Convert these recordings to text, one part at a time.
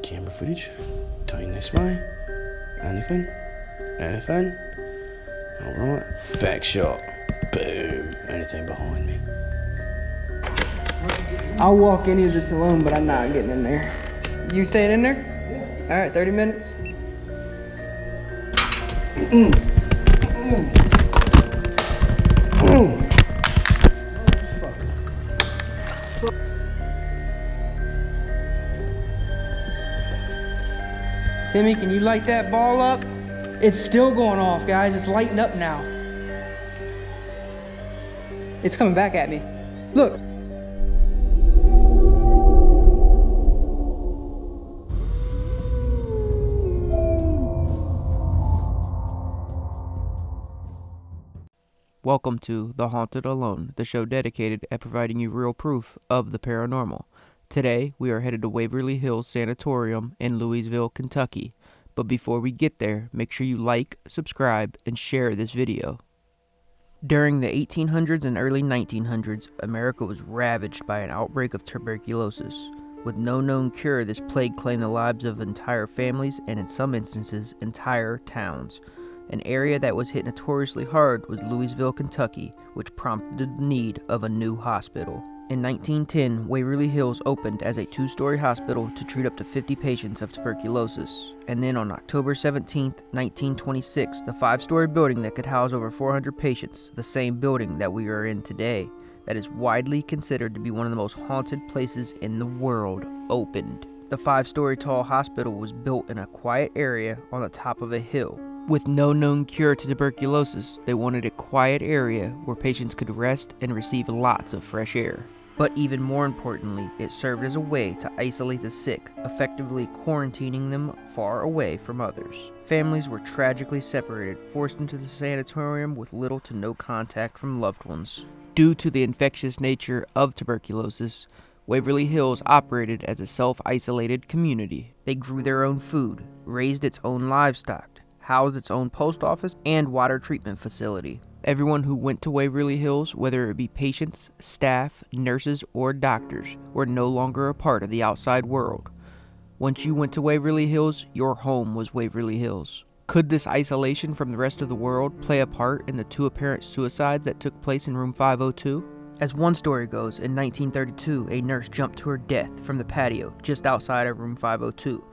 camera footage. Turn this way. Anything? Anything? Alright. Back shot. Boom. Anything behind me? I'll walk into this alone, but I'm not getting in there. You staying in there? Yeah. All right, 30 minutes. Timmy, can you light that ball up? It's still going off, guys. It's lighting up now. It's coming back at me. Look. Welcome to The Haunted Alone, the show dedicated at providing you real proof of the paranormal. Today, we are headed to Waverly Hills Sanatorium in Louisville, Kentucky. But before we get there, make sure you like, subscribe, and share this video. During the 1800s and early 1900s, America was ravaged by an outbreak of tuberculosis. With no known cure, this plague claimed the lives of entire families and, in some instances, entire towns. An area that was hit notoriously hard was Louisville, Kentucky, which prompted the need of a new hospital. In 1910, Waverly Hills opened as a two-story hospital to treat up to 50 patients of tuberculosis. And then on October 17, 1926, the five-story building that could house over 400 patients, the same building that we are in today, that is widely considered to be one of the most haunted places in the world, opened. The five-story tall hospital was built in a quiet area on the top of a hill. With no known cure to tuberculosis, they wanted a quiet area where patients could rest and receive lots of fresh air. But even more importantly, it served as a way to isolate the sick, effectively quarantining them far away from others. Families were tragically separated, forced into the sanatorium with little to no contact from loved ones. Due to the infectious nature of tuberculosis, Waverly Hills operated as a self-isolated community. They grew their own food, raised its own livestock, housed its own post office and water treatment facility. Everyone who went to Waverly Hills, whether it be patients, staff, nurses, or doctors, were no longer a part of the outside world. Once you went to Waverly Hills, your home was Waverly Hills. Could this isolation from the rest of the world play a part in the two apparent suicides that took place in room 502? As one story goes, in 1932, a nurse jumped to her death from the patio just outside of room 502.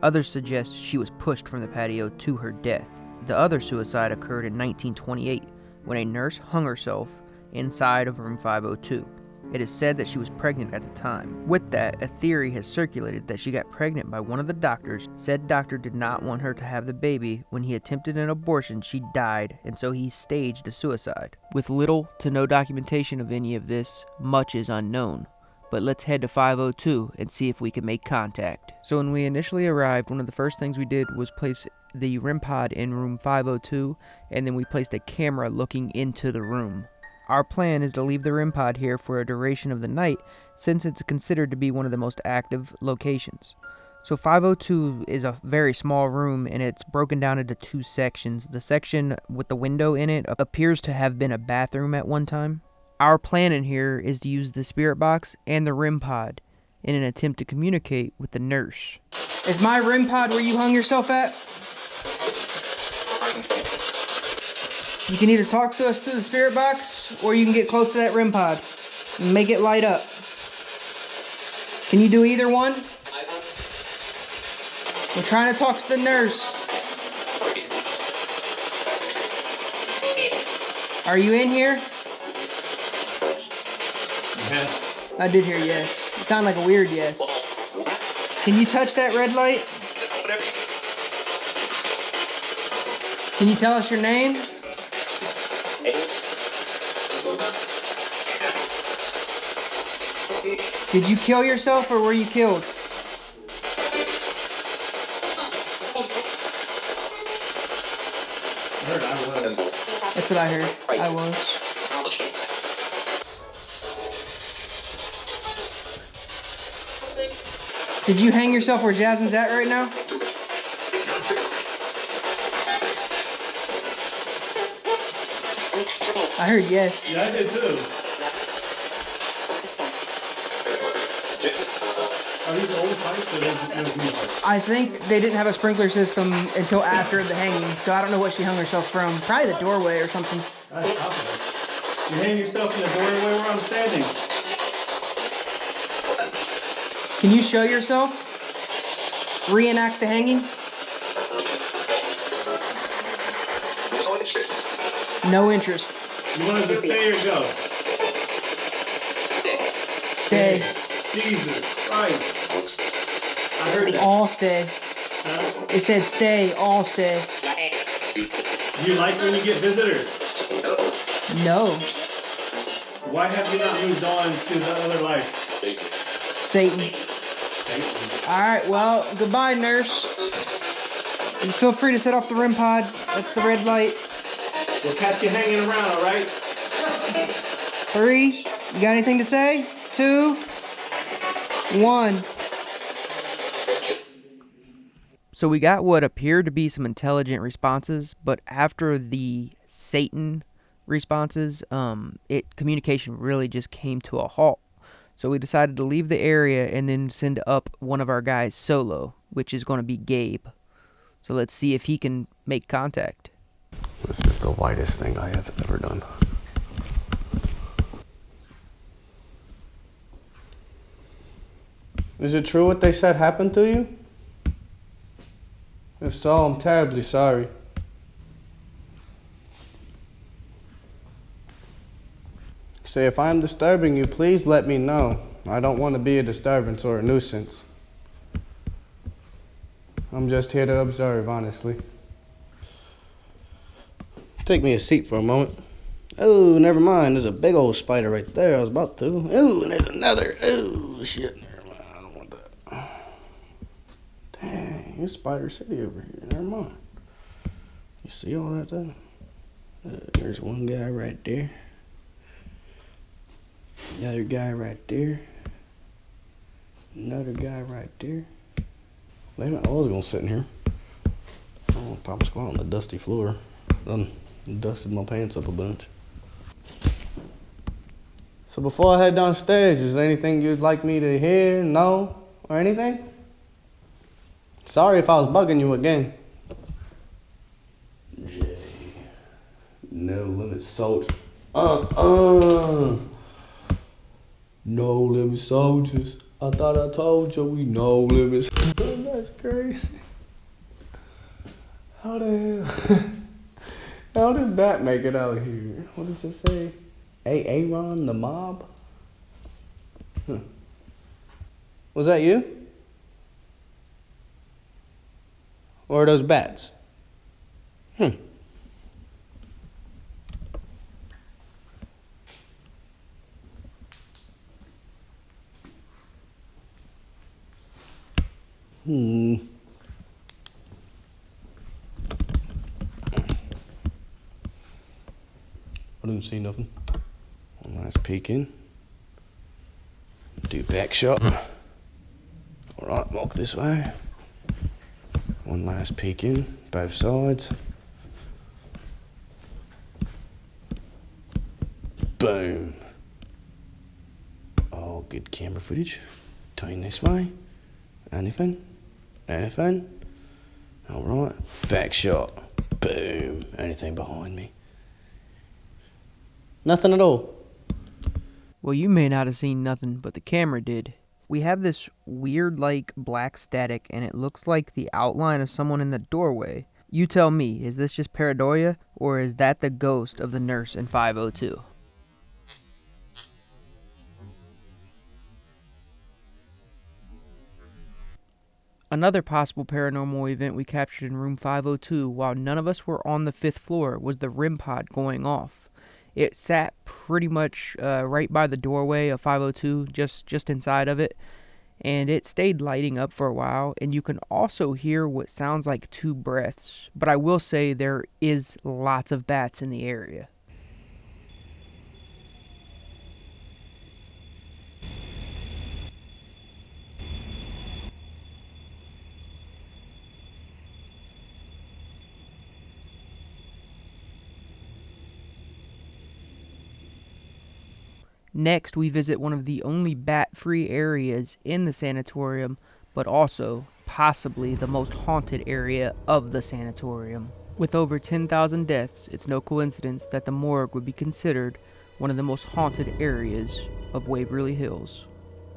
Others suggest she was pushed from the patio to her death. The other suicide occurred in 1928 when a nurse hung herself inside of room 502. It is said that she was pregnant at the time. With that, a theory has circulated that she got pregnant by one of the doctors. Said doctor did not want her to have the baby. When he attempted an abortion, she died, and so he staged a suicide. With little to no documentation of any of this, much is unknown. But let's head to 502 and see if we can make contact. So when we initially arrived, one of the first things we did was place the REM pod in room 502, and then we placed a camera looking into the room. Our plan is to leave the REM pod here for a duration of the night, since it's considered to be one of the most active locations. So 502 is a very small room, and it's broken down into two sections. The section with the window in it appears to have been a bathroom at one time. Our plan in here is to use the spirit box and the REM pod in an attempt to communicate with the nurse. Is my REM pod where you hung yourself at? You can either talk to us through the spirit box, or you can get close to that REM pod and make it light up. Can you do either one? We're trying to talk to the nurse. Are you in here? Yes. I did hear yes. It sounded like a weird yes. Can you touch that red light? Can you tell us your name? Did you kill yourself or were you killed? I heard I was. That's what I heard. I was. Did you hang yourself where Jasmine's at right now? I heard yes. Yeah, I did too. Are these old pipes or those new pipes? I think they didn't have a sprinkler system until after the hanging, so I don't know what she hung herself from. Probably the doorway or something. That's possible. You hang yourself in the doorway where I'm standing. Can you show yourself? Reenact the hanging? No interest. You want us to stay or go? Stay. Jesus Christ. I heard that. All stay. Huh? It said stay, all stay. You like when you get visitors? No. Why have you not moved on to the other life? Satan. Satan. Alright, well, goodbye, nurse. You feel free to set off the REM pod. That's the red light. We'll catch you hanging around, alright? 3. You got anything to say? 2. 1. So we got what appeared to be some intelligent responses, but after the Satan responses, communication really just came to a halt. So we decided to leave the area and then send up one of our guys solo, which is going to be Gabe. So let's see if he can make contact. This is the whitest thing I have ever done. Is it true what they said happened to you? If so, I'm terribly sorry. Say, if I'm disturbing you, please let me know. I don't want to be a disturbance or a nuisance. I'm just here to observe, honestly. Take me a seat for a moment. Oh, never mind. There's a big old spider right there. I was about to. Oh, and there's another. Oh, shit. Never mind. I don't want that. Dang, it's Spider City over here. Never mind. You see all that though? There's one guy right there. Another guy right there. Another guy right there. Wait a minute, I was gonna sit in here. Oh, probably squat on the dusty floor. Done dusted my pants up a bunch. So before I head downstairs, is there anything you'd like me to hear, know, or anything? Sorry if I was bugging you again. J. No limit soldier. No limit soldiers. I thought I told you we no limits. That's crazy. How the hell? How did that make it out here? What does it say? Aaron the mob? Huh. Was that you? Or are those bats? I didn't see nothing. One last peek in. Do back shot. Alright, walk this way. One last peek in, both sides. Boom. Oh, good camera footage. Turn this way. Anything? Anything? Alright, back shot. Boom. Anything behind me? Nothing at all. Well, you may not have seen nothing, but the camera did. We have this weird, black static, and it looks like the outline of someone in the doorway. You tell me, is this just paranoia, or is that the ghost of the nurse in 502? Another possible paranormal event we captured in room 502 while none of us were on the 5th floor was the REM pod going off. It sat pretty much right by the doorway of 502, just inside of it, and it stayed lighting up for a while, and you can also hear what sounds like 2 breaths, but I will say there is lots of bats in the area. Next, we visit one of the only bat-free areas in the sanatorium, but also possibly the most haunted area of the sanatorium. With over 10,000 deaths, it's no coincidence that the morgue would be considered one of the most haunted areas of Waverly Hills.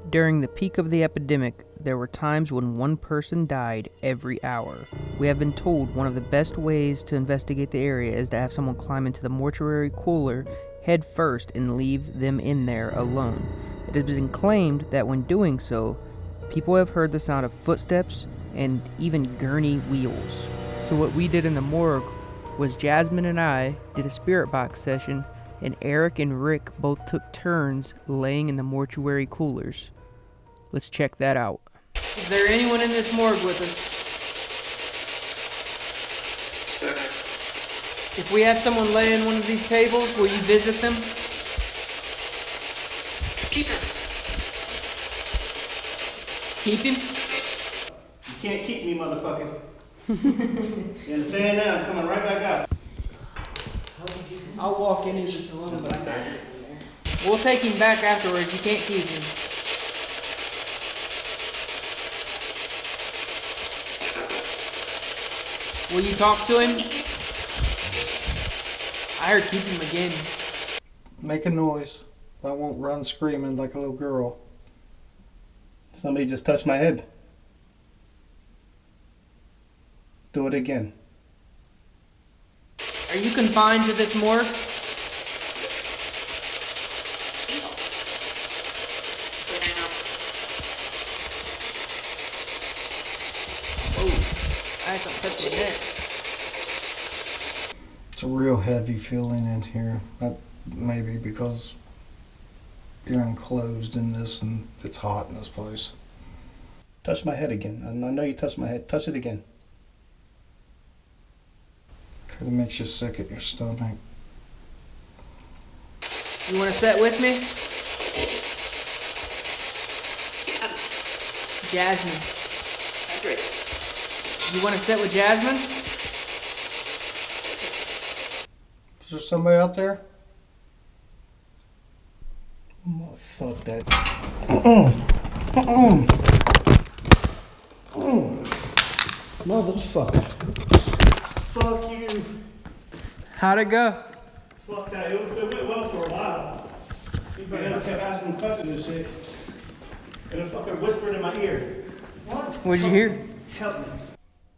During the peak of the epidemic, there were times when one person died every hour. We have been told one of the best ways to investigate the area is to have someone climb into the mortuary cooler head first and leave them in there alone. It has been claimed that when doing so, people have heard the sound of footsteps and even gurney wheels. So what we did in the morgue was Jasmine and I did a spirit box session, and Eric and Rick both took turns laying in the mortuary coolers. Let's check that out. Is there anyone in this morgue with us? If we have someone lay in one of these tables, will you visit them? Keep him. Keep him? You can't keep me, motherfuckers. You understand that? I'm coming right back out. I'll walk into this alone. We'll take him back afterwards. You can't keep him. Will you talk to him? I heard keep him again. Make a noise. I won't run screaming like a little girl. Somebody just touched my head. Do it again. Are you confined to this morgue? Oh, I don't touch your neck. It's a real heavy feeling in here. Maybe because you're enclosed in this and it's hot in this place. Touch my head again. I know you touched my head. Touch it again. Kind of makes you sick at your stomach. You want to sit with me? Jasmine. You want to sit with Jasmine? Is there somebody out there? Oh, fuck that. Motherfucker. Fuck you. How'd it go? Fuck that. It went well for a while. You never kept asking questions and shit. And it fucking whispered in my ear. What? What'd you hear? Help me.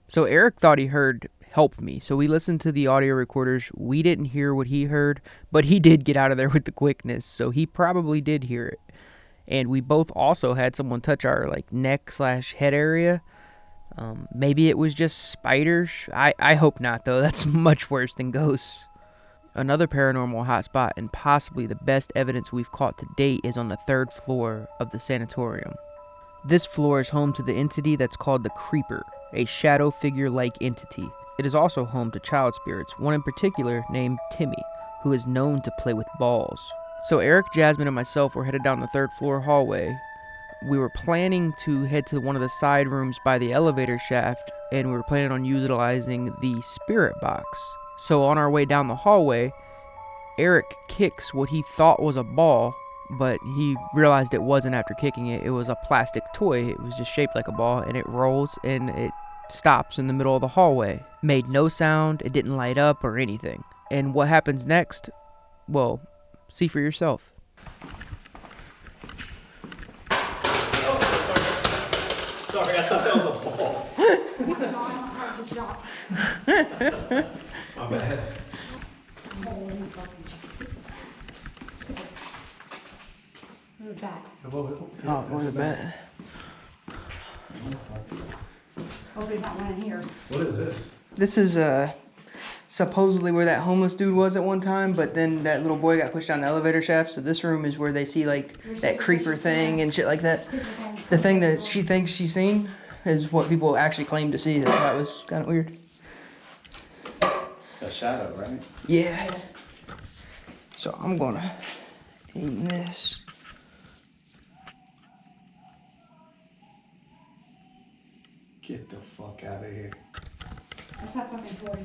So Eric thought he heard help me. So we listened to the audio recorders. We didn't hear what he heard, but he did get out of there with the quickness. So he probably did hear it. And we both also had someone touch our neck/head area. Maybe it was just spiders. I hope not, though. That's much worse than ghosts. Another paranormal hotspot and possibly the best evidence we've caught to date is on the 3rd floor of the sanatorium. This floor is home to the entity that's called the Creeper, a shadow figure-like entity. It is also home to child spirits, one in particular named Timmy, who is known to play with balls. So Eric, Jasmine, and myself were headed down the 3rd floor hallway. We were planning to head to one of the side rooms by the elevator shaft, and we were planning on utilizing the spirit box. So on our way down the hallway, Eric kicks what he thought was a ball, but he realized it wasn't after kicking it. It was a plastic toy. It was just shaped like a ball, and it rolls and it stops in the middle of the hallway. Made no sound, it didn't light up or anything. And what happens next? Well, see for yourself. Sorry, I thought that was a ball. My bad. Oh, where's the bat? Hopefully not one in here. What is this? This is supposedly where that homeless dude was at one time, but then that little boy got pushed down the elevator shaft. So this room is where they see that creeper thing and shit like that. The thing that she thinks she's seen is what people actually claim to see. That's why it was kind of weird. A shadow, right? Yeah. So I'm gonna aim this. Get the fuck out of here. That's not fucking toy.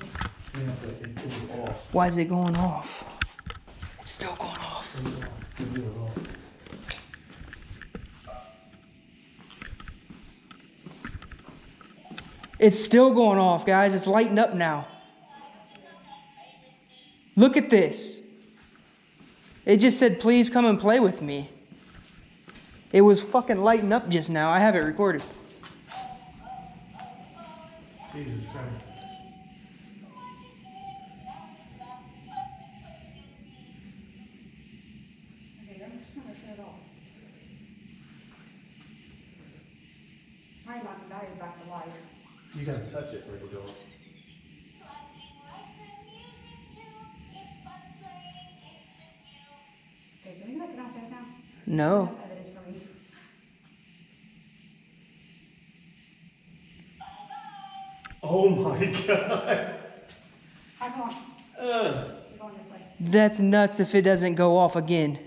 Yeah, but it was off. Why is it going off? It's still going off. It was off. It's still going off, guys. It's lighting up now. Look at this. It just said, please come and play with me. It was fucking lighting up just now. I have it recorded. Jesus Christ. Okay, I'm just gonna shut it off. Probably not the battery back to life. You gotta touch it for it to go. Okay, can we go back downstairs now? No. Enough evidence for me. Oh my God. Hi, come on. Ugh. You're going this way. That's nuts if it doesn't go off again.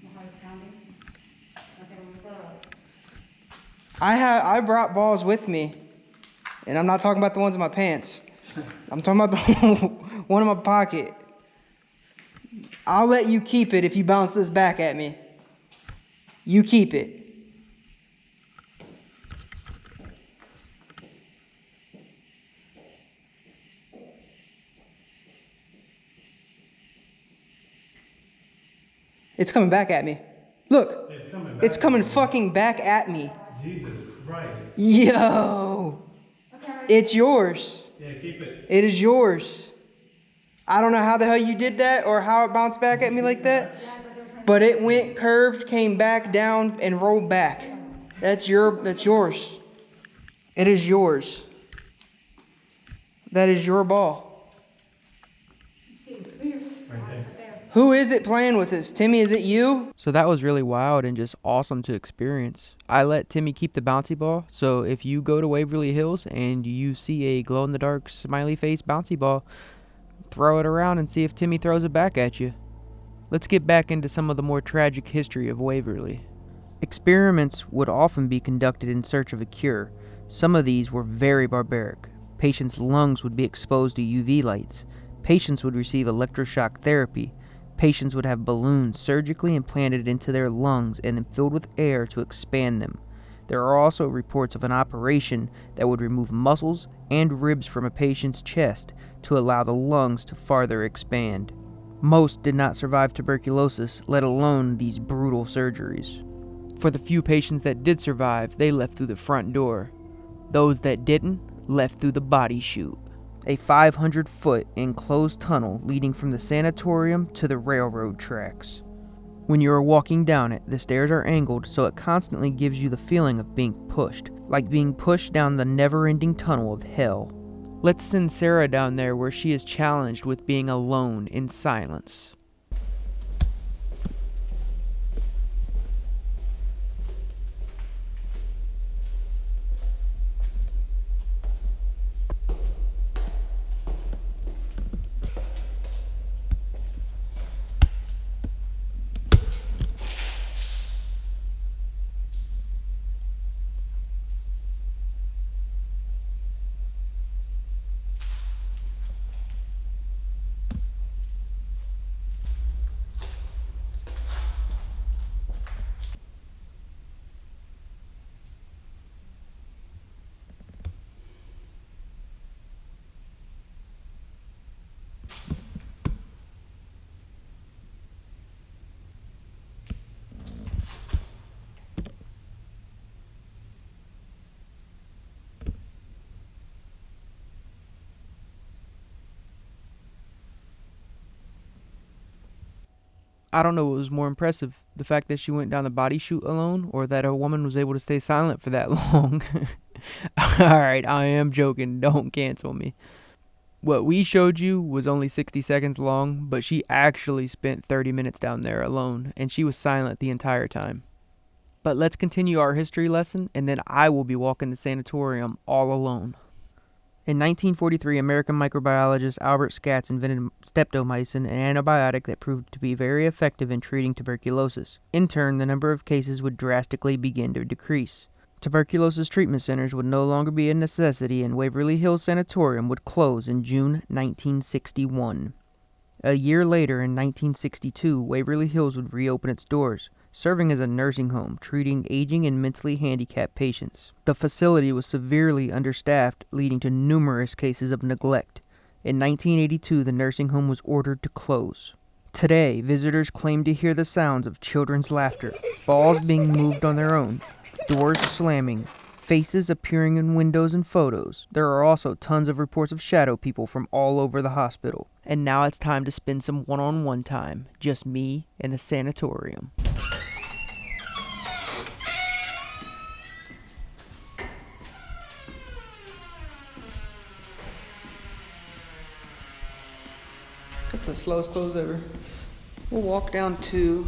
My heart's pounding. Okay, I'm gonna go. I brought balls with me. And I'm not talking about the ones in my pants. I'm talking about the one in my pocket. I'll let you keep it if you bounce this back at me. You keep it. It's coming back at me. Look. It's coming back. It's coming fucking back at me. Jesus Christ. Yo. It's yours. Yeah, keep it. It is yours. I don't know how the hell you did that or how it bounced back at me like that. But it went curved, came back down, and rolled back. That's yours. It is yours. That is your ball. Right there. Who is it playing with us? Timmy, is it you? So that was really wild and just awesome to experience. I let Timmy keep the bouncy ball, so if you go to Waverly Hills and you see a glow-in-the-dark smiley face bouncy ball, throw it around and see if Timmy throws it back at you. Let's get back into some of the more tragic history of Waverly. Experiments would often be conducted in search of a cure. Some of these were very barbaric. Patients' lungs would be exposed to UV lights. Patients would receive electroshock therapy. Patients would have balloons surgically implanted into their lungs and then filled with air to expand them. There are also reports of an operation that would remove muscles and ribs from a patient's chest to allow the lungs to farther expand. Most did not survive tuberculosis, let alone these brutal surgeries. For the few patients that did survive, they left through the front door. Those that didn't left through the Body Chute, a 500-foot enclosed tunnel leading from the sanatorium to the railroad tracks. When you are walking down it, the stairs are angled so it constantly gives you the feeling of being pushed, like being pushed down the never-ending tunnel of hell. Let's send Sara down there where she is challenged with being alone in silence. I don't know what was more impressive, the fact that she went down the Body Chute alone, or that a woman was able to stay silent for that long. Alright, I am joking, don't cancel me. What we showed you was only 60 seconds long, but she actually spent 30 minutes down there alone, and she was silent the entire time. But let's continue our history lesson, and then I will be walking the sanatorium all alone. In 1943, American microbiologist Albert Schatz invented streptomycin, an antibiotic that proved to be very effective in treating tuberculosis. In turn, the number of cases would drastically begin to decrease. Tuberculosis treatment centers would no longer be a necessity, and Waverly Hills Sanatorium would close in June 1961. A year later, in 1962, Waverly Hills would reopen its doors. serving as a nursing home treating aging and mentally handicapped patients. The facility was severely understaffed, leading to numerous cases of neglect. In 1982, the nursing home was ordered to close. Today, visitors claim to hear the sounds of children's laughter, balls being moved on their own, doors slamming, faces appearing in windows and photos. There are also tons of reports of shadow people from all over the hospital. And now it's time to spend some one-on-one time, just me and the sanatorium. That's the slowest close ever. We'll walk down 2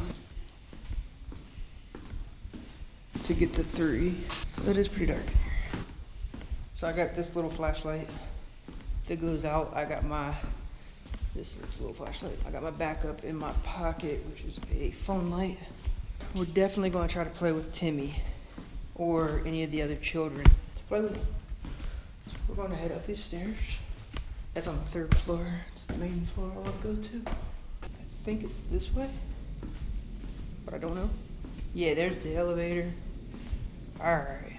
to get to 3. So that is pretty dark. So I got this little flashlight. If it goes out, I got this little flashlight. I got my backup in my pocket, which is a phone light. We're definitely going to try to play with Timmy or any of the other children to play with them. So we're going to head up these stairs. That's on the 3rd floor. It's the main floor I want to go to. I think it's this way, but I don't know. Yeah, there's the elevator. All right.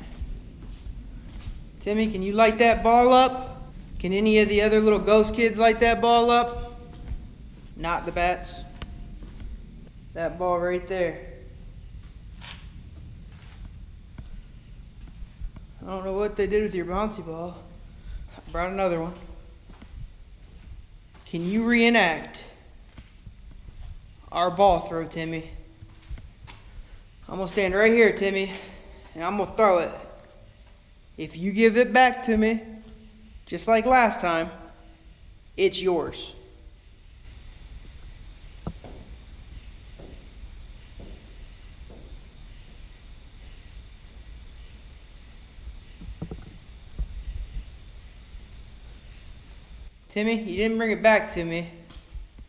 Timmy, can you light that ball up? Can any of the other little ghost kids light that ball up? Not the bats. That ball right there. I don't know what they did with your bouncy ball. I brought another one. Can you reenact our ball throw, Timmy? I'm gonna stand right here, Timmy, and I'm gonna throw it. If you give it back to me, just like last time, it's yours. Timmy, you didn't bring it back to me.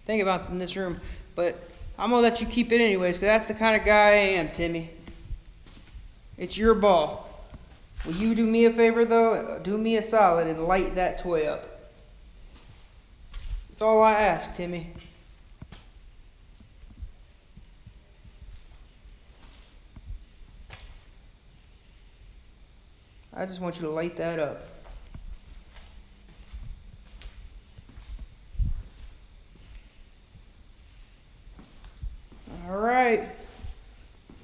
Think about it in this room, but I'm gonna let you keep it anyways, because that's the kind of guy I am, Timmy. It's your ball. Will you do me a favor, though? Do me a solid and light that toy up. That's all I ask, Timmy. I just want you to light that up. All right.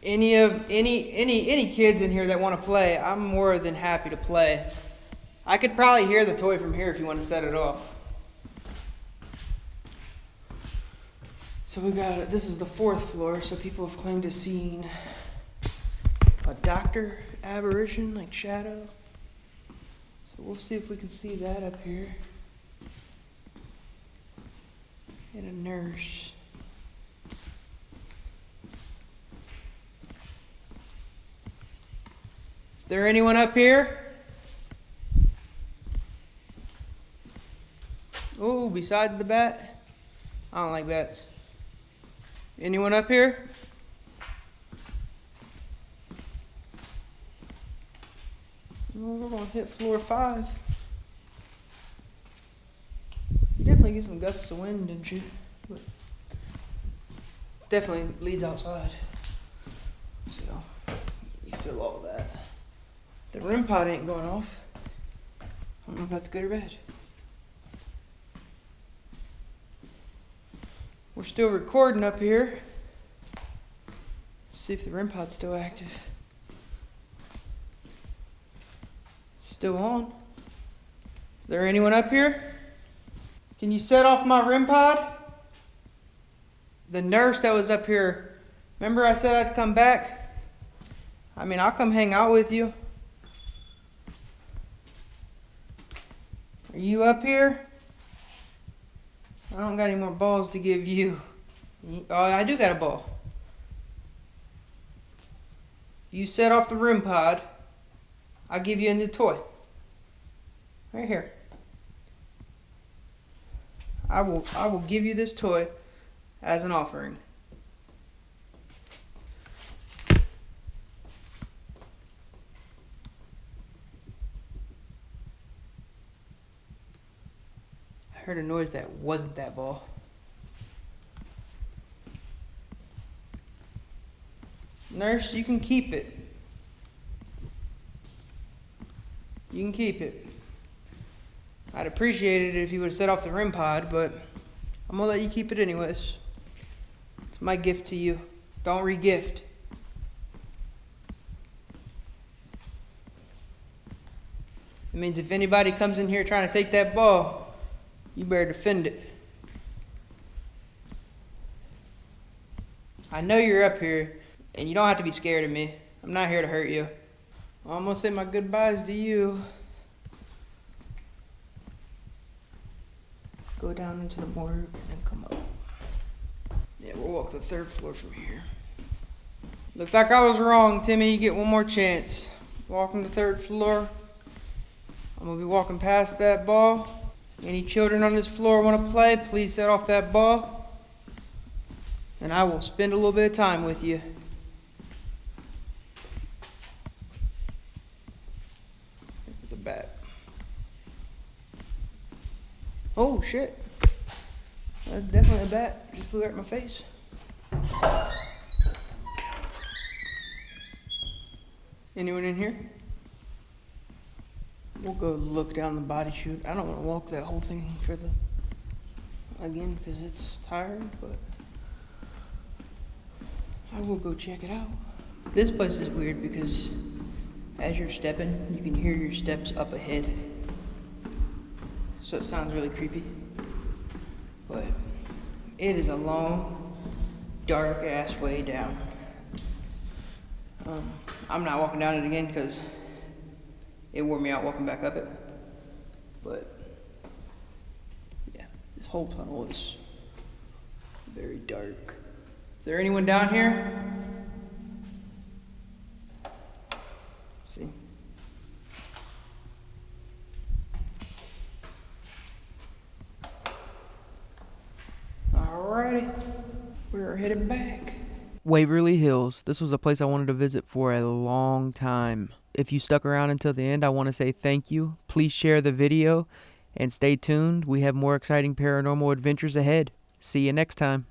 Any kids in here that want to play, I'm more than happy to play. I could probably hear the toy from here if you want to set it off. So this is the 4th floor, so people have claimed to seen a doctor apparition, like shadow. So we'll see if we can see that up here. And a nurse. Is there anyone up here? Oh, besides the bat? I don't like bats. Anyone up here? Well, we're gonna hit floor 5. You definitely get some gusts of wind, didn't you? But definitely leads outside. So you feel all that. The REM pod ain't going off. I'm about to go to bed. We're still recording up here. See if the REM pod's still active. It's still on. Is there anyone up here? Can you set off my REM pod? The nurse that was up here, remember I said I'd come back? I mean, I'll come hang out with you. Are you up here? I don't got any more balls to give you. Oh, I do got a ball. If you set off the REM pod, I'll give you a new toy. Right here. I will give you this toy as an offering. I heard a noise that wasn't that ball. Nurse, you can keep it. You can keep it. I'd appreciate it if you would have set off the REM pod, but I'm gonna let you keep it anyways. It's my gift to you. Don't re-gift. It means if anybody comes in here trying to take that ball, you better defend it. I know you're up here, and you don't have to be scared of me. I'm not here to hurt you. I'm gonna say my goodbyes to you. Go down into the morgue and then come up. Yeah, we'll walk the 3rd floor from here. Looks like I was wrong, Timmy. You get one more chance. Walking the 3rd floor. I'm gonna be walking past that ball. Any children on this floor want to play, please set off that ball. And I will spend a little bit of time with you. It's a bat. Oh shit. That's definitely a bat. Just flew right in my face. Anyone in here? We'll go look down the body chute. I don't want to walk that whole thing again because it's tiring, but I will go check it out. This place is weird because as you're stepping, you can hear your steps up ahead. So it sounds really creepy. But it is a long, dark ass way down. I'm not walking down it again because it wore me out walking back up it. But yeah, this whole tunnel is very dark. Is there anyone down here? See? Alrighty, we're headed back. Waverly Hills. This was a place I wanted to visit for a long time. If you stuck around until the end, I want to say thank you. Please share the video and stay tuned. We have more exciting paranormal adventures ahead. See you next time.